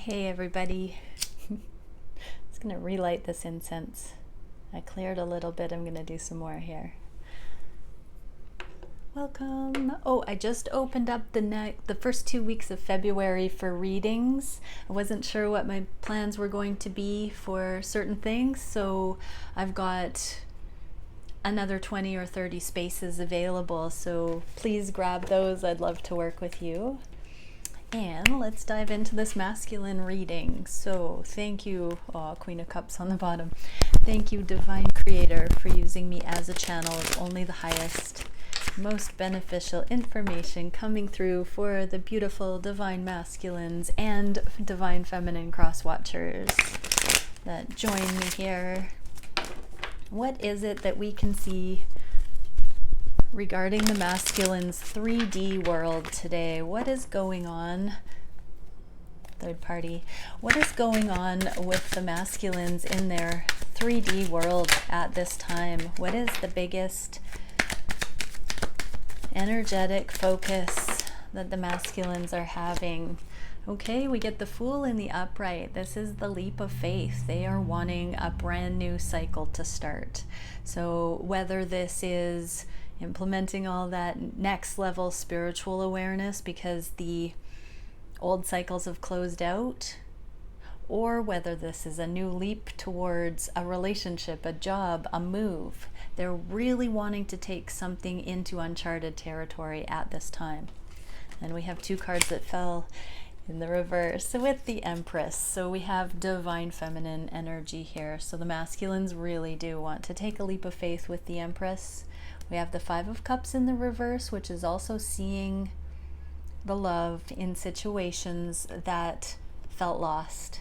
Hey everybody. Just gonna relight this incense. I cleared a little bit, I'm gonna do some more here. Welcome. Oh, I just opened up the first 2 weeks of February for readings. I wasn't sure what my plans were going to be for certain things, so I've got another 20 or 30 spaces available, so please grab those. I'd love to work with you. And let's dive into this masculine reading. So thank you, Queen of Cups on the bottom. Thank you, Divine Creator, for using me as a channel of only the highest, most beneficial information coming through for the beautiful Divine Masculines and Divine Feminine cross-watchers that join me here. What is it that we can see regarding the masculine's 3D world today? What is going on? Third party. What is going on with the masculines in their 3D world at this time? What is the biggest energetic focus that the masculines are having? Okay, we get the Fool in the upright. This is the leap of faith. They are wanting a brand new cycle to start. So whether this is implementing all that next level spiritual awareness because the old cycles have closed out, or whether this is a new leap towards a relationship, a job, a move, they're really wanting to take something into uncharted territory at this time. And we have two cards that fell in the reverse with the Empress. So we have divine feminine energy here. So the masculines really do want to take a leap of faith with the Empress. We have the Five of Cups in the reverse, which is also seeing the love in situations that felt lost,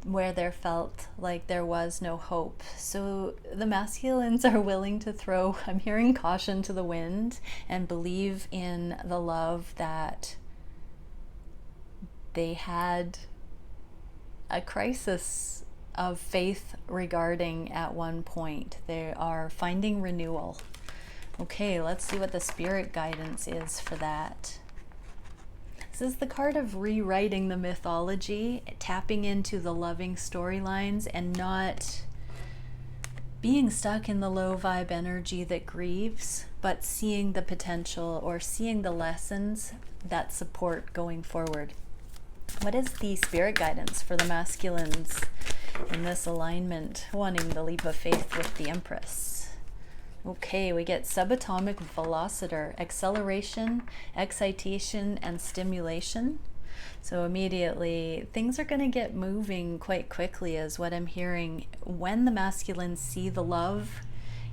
where there felt like there was no hope. So the masculines are willing to throw, I'm hearing, caution to the wind and believe in the love that they had a crisis of faith regarding at one point. They are finding renewal. Okay, let's see what the spirit guidance is for that. This is the card of rewriting the mythology, tapping into the loving storylines and not being stuck in the low vibe energy that grieves, but seeing the potential or seeing the lessons that support going forward. What is the spirit guidance for the masculines in this alignment, wanting the leap of faith with the Empress? Okay, we get subatomic velocitor, acceleration, excitation, and stimulation. So immediately things are going to get moving quite quickly is what I'm hearing. When the masculines see the love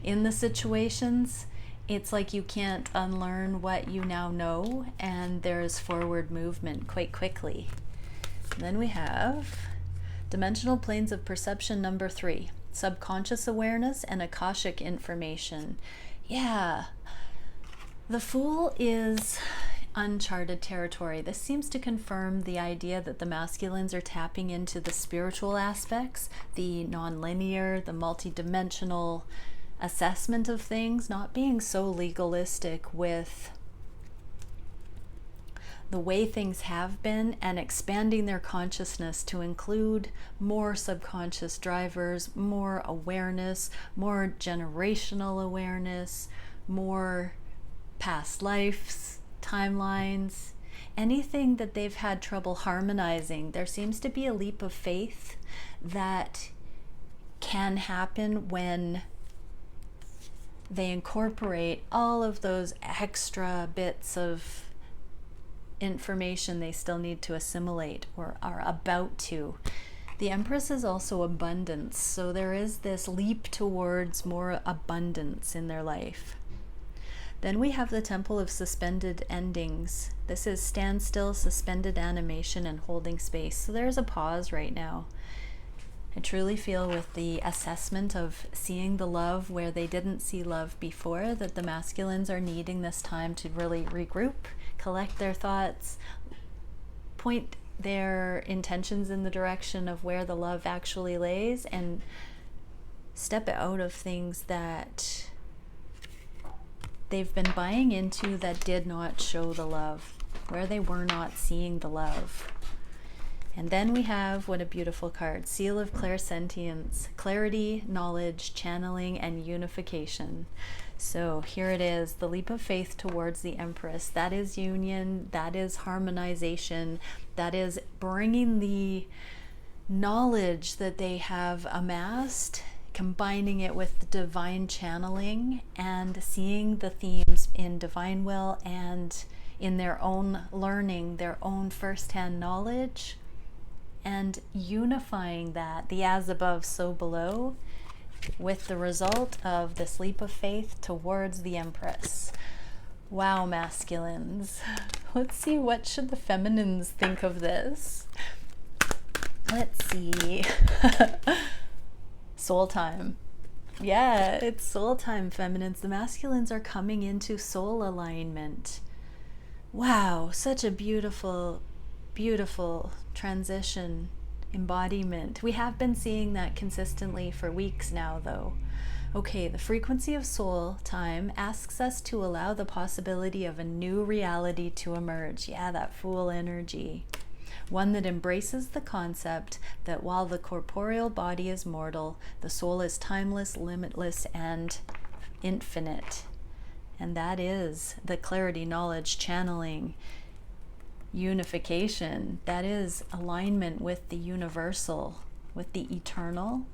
in the situations, it's like you can't unlearn what you now know, and there's forward movement quite quickly. And then we have dimensional planes of perception number 3, subconscious awareness and Akashic information. Yeah, the Fool is uncharted territory. This seems to confirm the idea that the masculines are tapping into the spiritual aspects, the non-linear, the multidimensional assessment of things, not being so legalistic with the way things have been, and expanding their consciousness to include more subconscious drivers, more awareness, more generational awareness, more past lives, timelines, anything that they've had trouble harmonizing. There seems to be a leap of faith that can happen when they incorporate all of those extra bits of information they still need to assimilate or are about to. The Empress is also abundance, so there is this leap towards more abundance in their life. Then we have the Temple of Suspended Endings. This is standstill, suspended animation, and holding space. So there's a pause right now. I truly feel with the assessment of seeing the love where they didn't see love before, that the masculines are needing this time to really regroup, collect their thoughts, point their intentions in the direction of where the love actually lays, and step out of things that they've been buying into that did not show the love, where they were not seeing the love. And then we have, what a beautiful card, Seal of Clairsentience, clarity, knowledge, channeling, and unification. So here it is, the leap of faith towards the Empress. That is union, that is harmonization, that is bringing the knowledge that they have amassed, combining it with the divine channeling, and seeing the themes in divine will and in their own learning, their own first-hand knowledge, and unifying that, the as above, so below, with the result of this leap of faith towards the Empress. Wow, masculines. Let's see, what should the feminines think of this? Let's see. Soul time. Yeah, it's soul time, feminines. The masculines are coming into soul alignment. Wow, such a beautiful, beautiful transition, embodiment. We have been seeing that consistently for weeks now, though. Okay, the frequency of soul time asks us to allow the possibility of a new reality to emerge. Yeah, that Fool energy. One that embraces the concept that while the corporeal body is mortal, the soul is timeless, limitless, and infinite. And that is the clarity, knowledge, channeling, unification. That is alignment with the universal, with the eternal,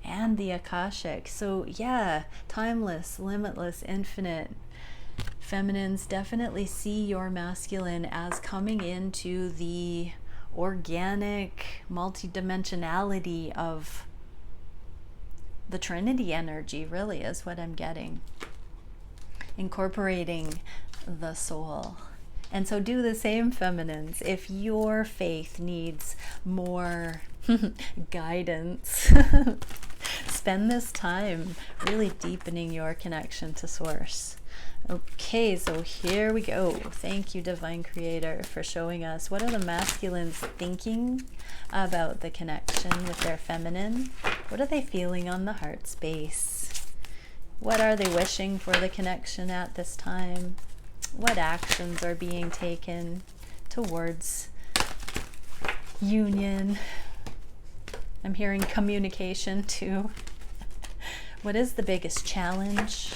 and the Akashic. So yeah, timeless, limitless, infinite. Feminines, definitely see your masculine as coming into the organic multidimensionality of the Trinity energy, really is what I'm getting. Incorporating the soul. And so do the same, feminines. If your faith needs more guidance, spend this time really deepening your connection to Source. Okay, so here we go. Thank you, Divine Creator, for showing us what are the masculines thinking about the connection with their feminine. What are they feeling on the heart space? What are they wishing for the connection at this time? What actions are being taken towards union? I'm hearing communication too. What is the biggest challenge?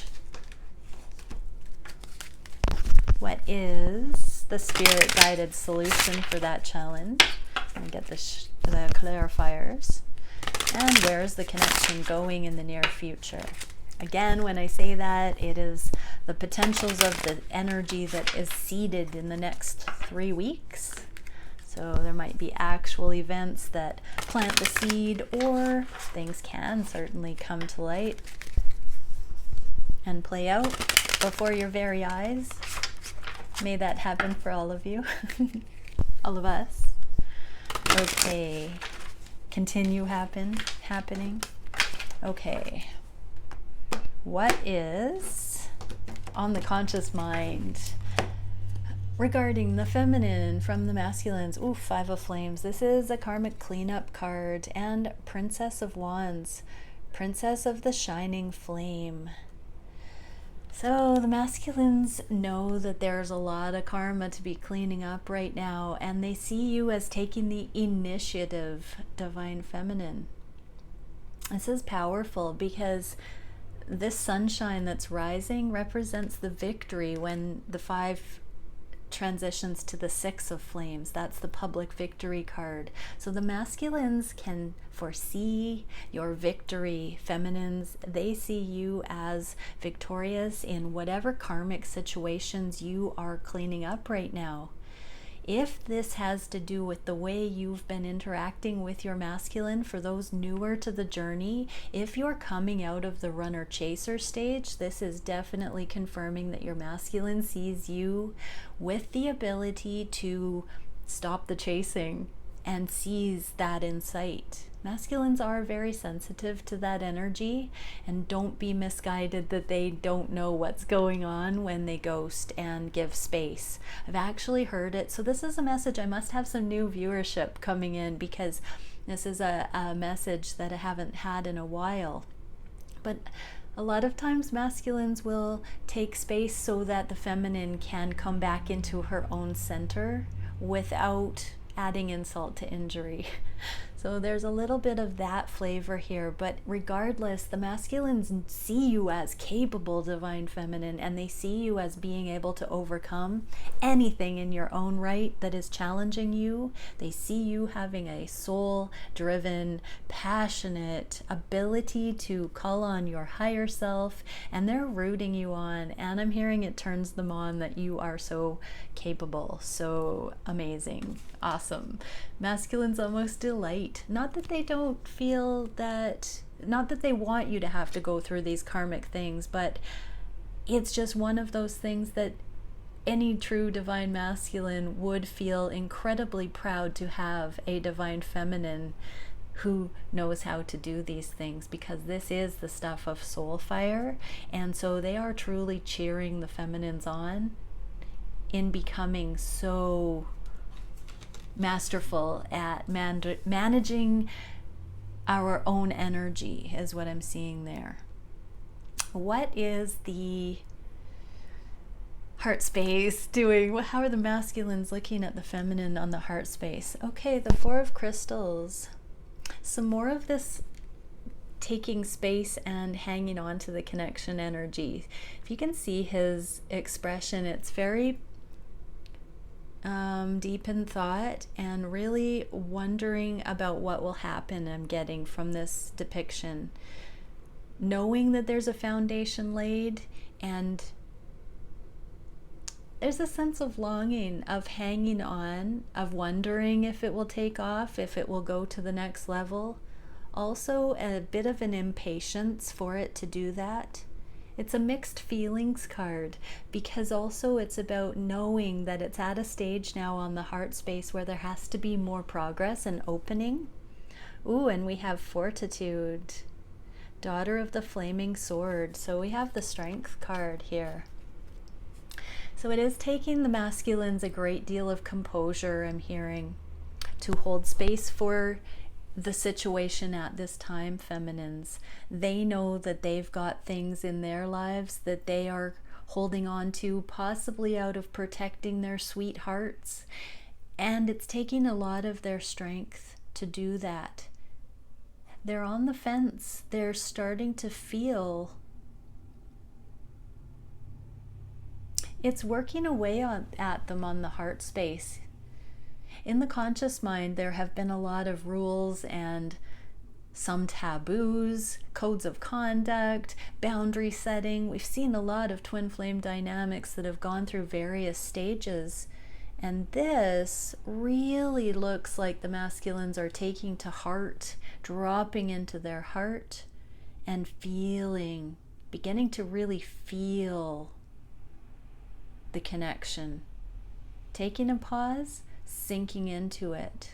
What is the spirit-guided solution for that challenge? Let me get the clarifiers. And where is the connection going in the near future? Again, when I say that, it is the potentials of the energy that is seeded in the next 3 weeks. So there might be actual events that plant the seed, or things can certainly come to light and play out before your very eyes. May that happen for all of you, all of us. Okay, continue happening. Okay, what is on the conscious mind regarding the feminine from the masculines? Ooh, Five of Flames. This is a karmic cleanup card, and Princess of Wands, Princess of the Shining Flame. So the masculines know that there's a lot of karma to be cleaning up right now, and they see you as taking the initiative, Divine Feminine. This is powerful because this sunshine that's rising represents the victory when the 5 transitions to the 6 of Flames. That's the public victory card. So the masculines can foresee your victory. Feminines, they see you as victorious in whatever karmic situations you are cleaning up right now. If this has to do with the way you've been interacting with your masculine, for those newer to the journey, if you're coming out of the runner-chaser stage, this is definitely confirming that your masculine sees you with the ability to stop the chasing and sees that in sight. Masculines are very sensitive to that energy, and don't be misguided that they don't know what's going on when they ghost and give space. I've actually heard it. So this is a message. I must have some new viewership coming in because this is a message that I haven't had in a while. But a lot of times masculines will take space so that the feminine can come back into her own center without adding insult to injury. So there's a little bit of that flavor here, but regardless, the masculines see you as capable divine feminine, and they see you as being able to overcome anything in your own right that is challenging you. They see you having a soul-driven, passionate ability to call on your higher self, and they're rooting you on, and I'm hearing it turns them on that you are so capable, so amazing, awesome. Masculines almost delight. Not that they don't feel that, not that they want you to have to go through these karmic things, but it's just one of those things that any true divine masculine would feel incredibly proud to have a divine feminine who knows how to do these things, because this is the stuff of soul fire. And so they are truly cheering the feminines on in becoming so masterful at managing our own energy, is what I'm seeing there. What is the heart space doing? How are the masculines looking at the feminine on the heart space? Okay, the Four of Crystals. Some more of this taking space and hanging on to the connection energy. If you can see his expression, it's very deep in thought and really wondering about what will happen. I'm getting from this depiction, knowing that there's a foundation laid, and there's a sense of longing, of hanging on, of wondering if it will take off, if it will go to the next level. Also a bit of an impatience for it to do that. It's a mixed feelings card, because also it's about knowing that it's at a stage now on the heart space where there has to be more progress and opening. Ooh, and we have Fortitude, Daughter of the Flaming Sword. So we have the Strength card here. So it is taking the masculines a great deal of composure, I'm hearing, to hold space for the situation at this time, feminines. They know that they've got things in their lives that they are holding on to, possibly out of protecting their sweethearts, and it's taking a lot of their strength to do that. They're on the fence. They're starting to feel it's working away at them on the heart space. In the conscious mind, there have been a lot of rules and some taboos, codes of conduct, boundary setting. We've seen a lot of twin flame dynamics that have gone through various stages. And this really looks like the masculines are taking to heart, dropping into their heart and feeling, beginning to really feel the connection. Taking a pause, sinking into it.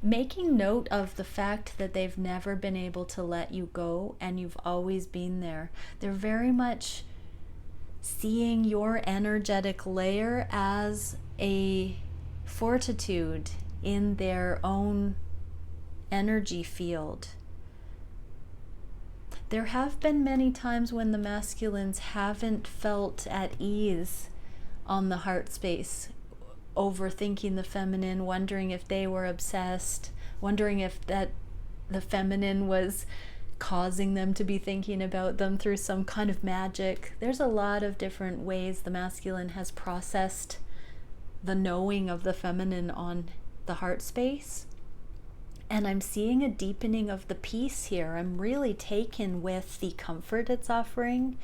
Making note of the fact that they've never been able to let you go and you've always been there. They're very much seeing your energetic layer as a fortitude in their own energy field. There have been many times when the masculines haven't felt at ease on the heart space, overthinking the feminine, wondering if they were obsessed, wondering if that the feminine was causing them to be thinking about them through some kind of magic. There's a lot of different ways the masculine has processed the knowing of the feminine on the heart space. And I'm seeing a deepening of the peace here. I'm really taken with the comfort it's offering,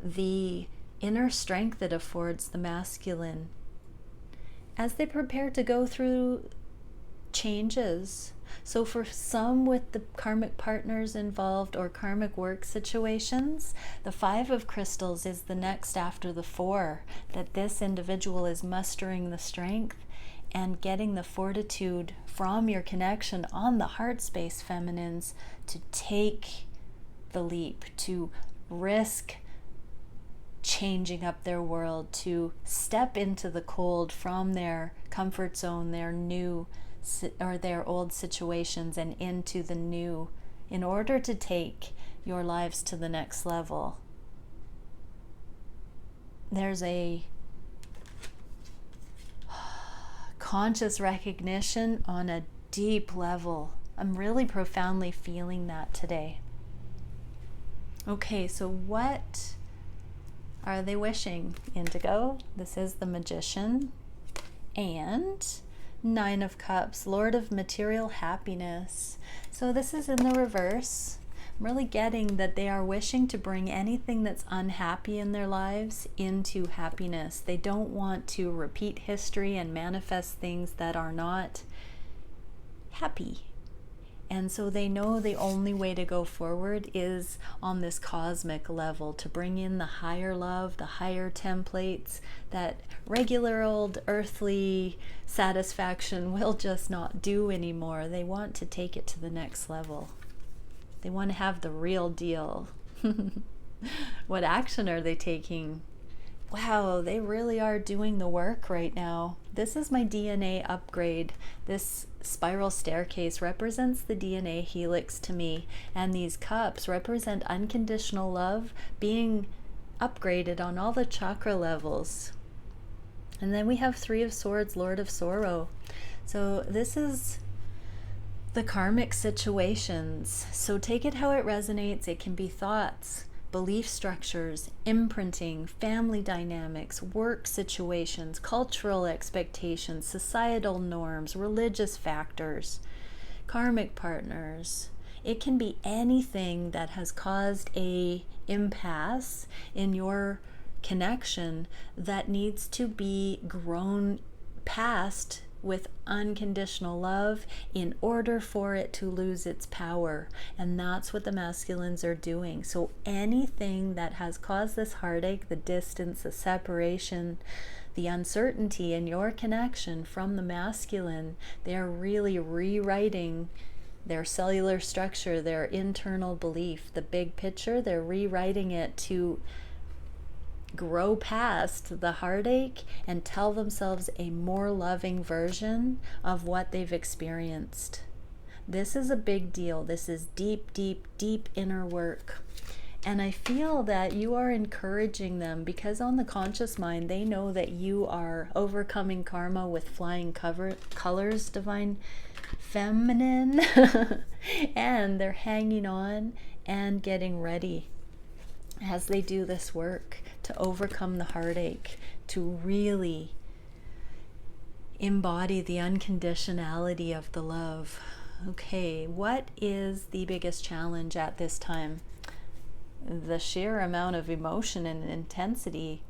the inner strength it affords the masculine as they prepare to go through changes. So for some with the karmic partners involved or karmic work situations, the Five of Crystals is the next after the Four, that this individual is mustering the strength and getting the fortitude from your connection on the heart space, feminines, to take the leap, to risk changing up their world, to step into the cold from their comfort zone, their new or their old situations, and into the new, in order to take your lives to the next level. There's a conscious recognition on a deep level. I'm really profoundly feeling that today. Okay, so what are they wishing? Indigo, this is the Magician, and Nine of Cups, Lord of material happiness. So this is in the reverse. I'm really getting that they are wishing to bring anything that's unhappy in their lives into happiness. They don't want to repeat history and manifest things that are not happy. And so they know the only way to go forward is on this cosmic level, to bring in the higher love, the higher templates that regular old earthly satisfaction will just not do anymore. They want to take it to the next level. They want to have the real deal. What action are they taking? Wow, they really are doing the work right now. This is my DNA upgrade. This spiral staircase represents the DNA helix to me, and these cups represent unconditional love being upgraded on all the chakra levels. And then we have Three of Swords, Lord of Sorrow. So this is the karmic situations. So take it how it resonates. It can be thoughts, belief structures, imprinting, family dynamics, work situations, cultural expectations, societal norms, religious factors, karmic partners. It can be anything that has caused a impasse in your connection that needs to be grown past with unconditional love in order for it to lose its power. And that's what the masculines are doing. So anything that has caused this heartache, the distance, the separation, the uncertainty in your connection from the masculine, they're really rewriting their cellular structure, their internal belief, the big picture. They're rewriting it to grow past the heartache and tell themselves a more loving version of what they've experienced. This is a big deal. This is deep, deep, deep inner work. And I feel that you are encouraging them, because on the conscious mind, they know that you are overcoming karma with flying colors, divine feminine, and they're hanging on and getting ready as they do this work to overcome the heartache, to really embody the unconditionality of the love. Okay, what is the biggest challenge at this time? The sheer amount of emotion and intensity.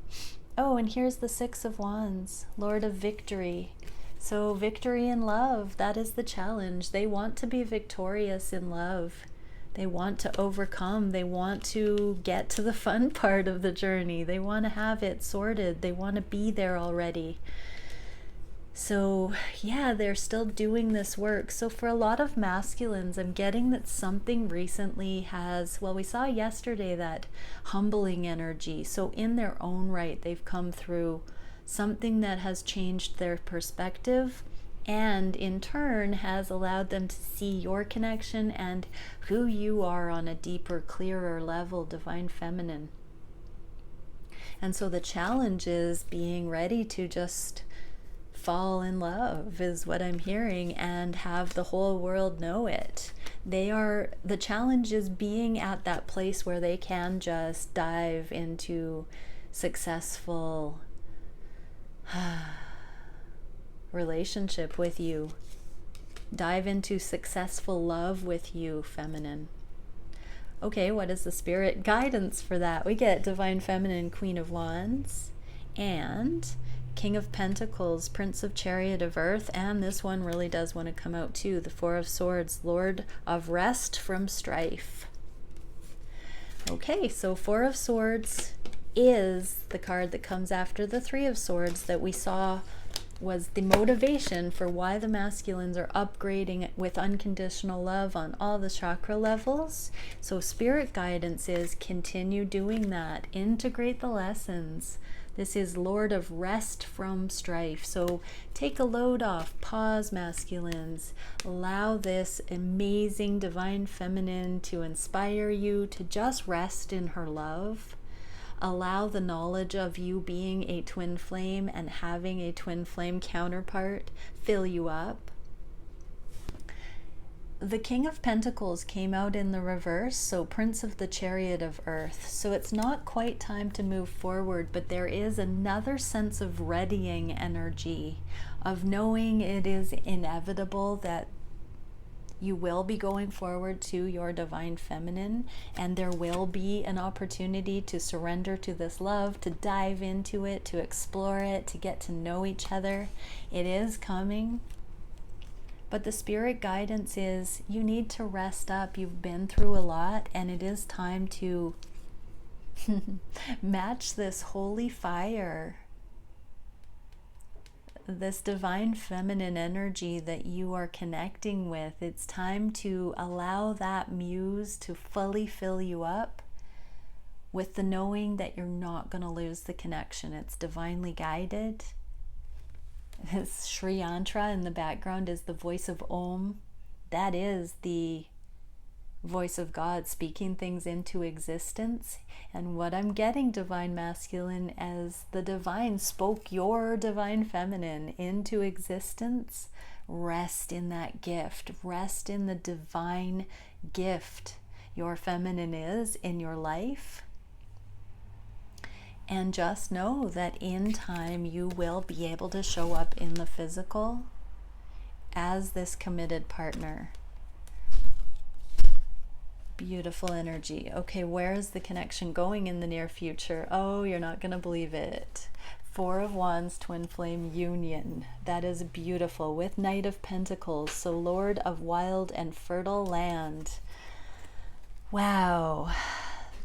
Oh, and here's the Six of Wands, Lord of Victory. So victory in love, that is the challenge. They want to be victorious in love. They want to overcome. They want to get to the fun part of the journey. They want to have it sorted. They want to be there already. So yeah, they're still doing this work. So for a lot of masculines, I'm getting that something recently has, well, we saw yesterday that humbling energy. So in their own right, they've come through something that has changed their perspective, and in turn has allowed them to see your connection and who you are on a deeper, clearer level, divine feminine. And so the challenge is being ready to just fall in love, is what I'm hearing, and have the whole world know it. The challenge is being at that place where they can just dive into successful relationship with you. Dive into successful love with you, feminine. Okay, what is the spirit guidance for that? We get divine feminine, Queen of Wands, and King of Pentacles, Prince of Chariot of Earth, and this one really does want to come out too, the Four of Swords, Lord of Rest from Strife. Okay, so Four of Swords is the card that comes after the Three of Swords that we saw was the motivation for why the masculines are upgrading with unconditional love on all the chakra levels. So spirit guidance is continue doing that. Integrate the lessons. This is Lord of Rest from Strife. So take a load off. Pause, masculines. Allow this amazing divine feminine to inspire you to just rest in her love. allow the knowledge of you being a twin flame and having a twin flame counterpart fill you up. The King of Pentacles came out in the reverse, so Prince of the Chariot of Earth. So it's not quite time to move forward, but there is another sense of readying energy, of knowing it is inevitable that you will be going forward to your divine feminine, and there will be an opportunity to surrender to this love, to dive into it, to explore it, to get to know each other. It is coming. But the spirit guidance is you need to rest up. You've been through a lot, and it is time to match this holy fire, this divine feminine energy that you are connecting with. It's time to allow that muse to fully fill you up with the knowing that you're not going to lose the connection. It's divinely guided. This Sri Yantra in the background is the voice of Om. That is the voice of God speaking things into existence. And what I'm getting, divine masculine, as the divine spoke your divine feminine into existence, rest in that gift. Rest in the divine gift your feminine is in your life. And just know that in time you will be able to show up in the physical as this committed partner. Beautiful energy. Okay, where is the connection going in the near future? Oh, you're not going to believe it. Four of Wands, twin flame union. That is beautiful, with Knight of Pentacles, so Lord of wild and fertile land. Wow.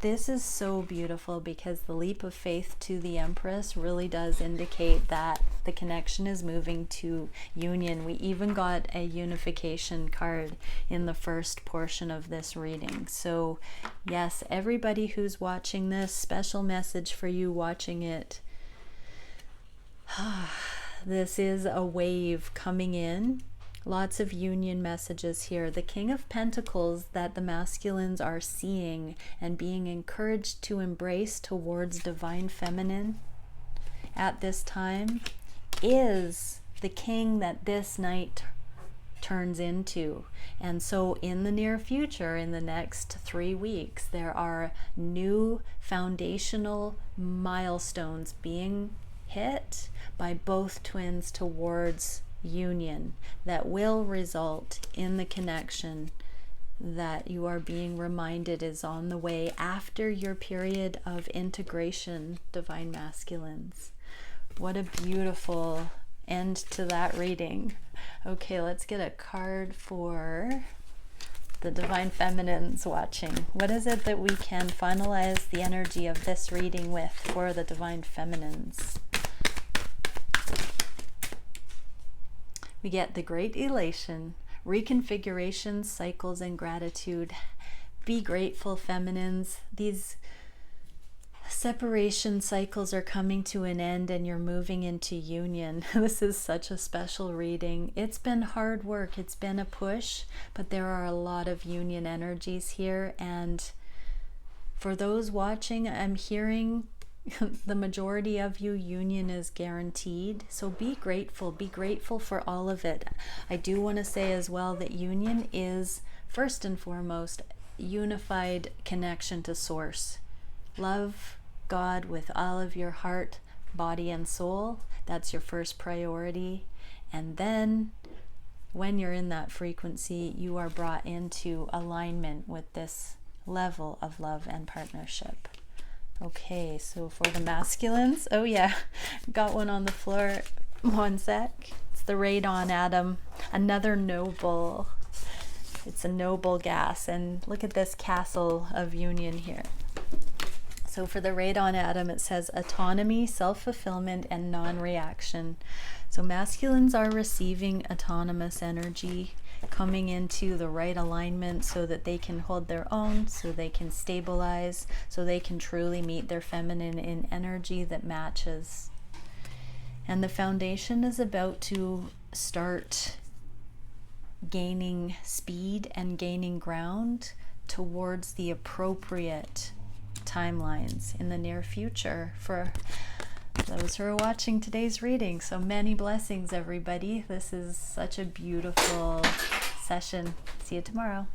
This is so beautiful because the leap of faith to the Empress really does indicate that the connection is moving to union. We even got a unification card in the first portion of this reading. So yes, everybody who's watching this, special message for you watching it. This is a wave coming in. Lots of union messages here. The King of Pentacles that the masculines are seeing and being encouraged to embrace towards divine feminine at this time is the king that this night turns into. And so in the near future, in the next 3 weeks, there are new foundational milestones being hit by both twins towards union that will result in the connection that you are being reminded is on the way after your period of integration, divine masculines. What a beautiful end to that reading. Okay, let's get a card for the divine feminines watching. What is it that we can finalize the energy of this reading with for the divine feminines? We get the great elation, reconfiguration, cycles, and gratitude. Be grateful, feminines. These separation cycles are coming to an end and you're moving into union. This is such a special reading. It's been hard work. It's been a push, but there are a lot of union energies here. And for those watching, I'm hearing the majority of you, union is guaranteed. So be grateful for all of it. I do want to say as well that union is first and foremost unified connection to source. Love God with all of your heart, body, and soul. That's your first priority. And then when you're in that frequency, you are brought into alignment with this level of love and partnership. Okay, so for the masculines, oh yeah, got one on the floor. One sec. It's the radon atom, another noble. It's a noble gas, and look at this castle of union here. So for the radon atom, it says autonomy, self-fulfillment, and non-reaction. So masculines are receiving autonomous energy, coming into the right alignment so that they can hold their own, so they can stabilize, so they can truly meet their feminine in energy that matches. And the foundation is about to start gaining speed and gaining ground towards the appropriate timelines in the near future for those who are watching today's reading. So many blessings, everybody. This is such a beautiful session. See you tomorrow.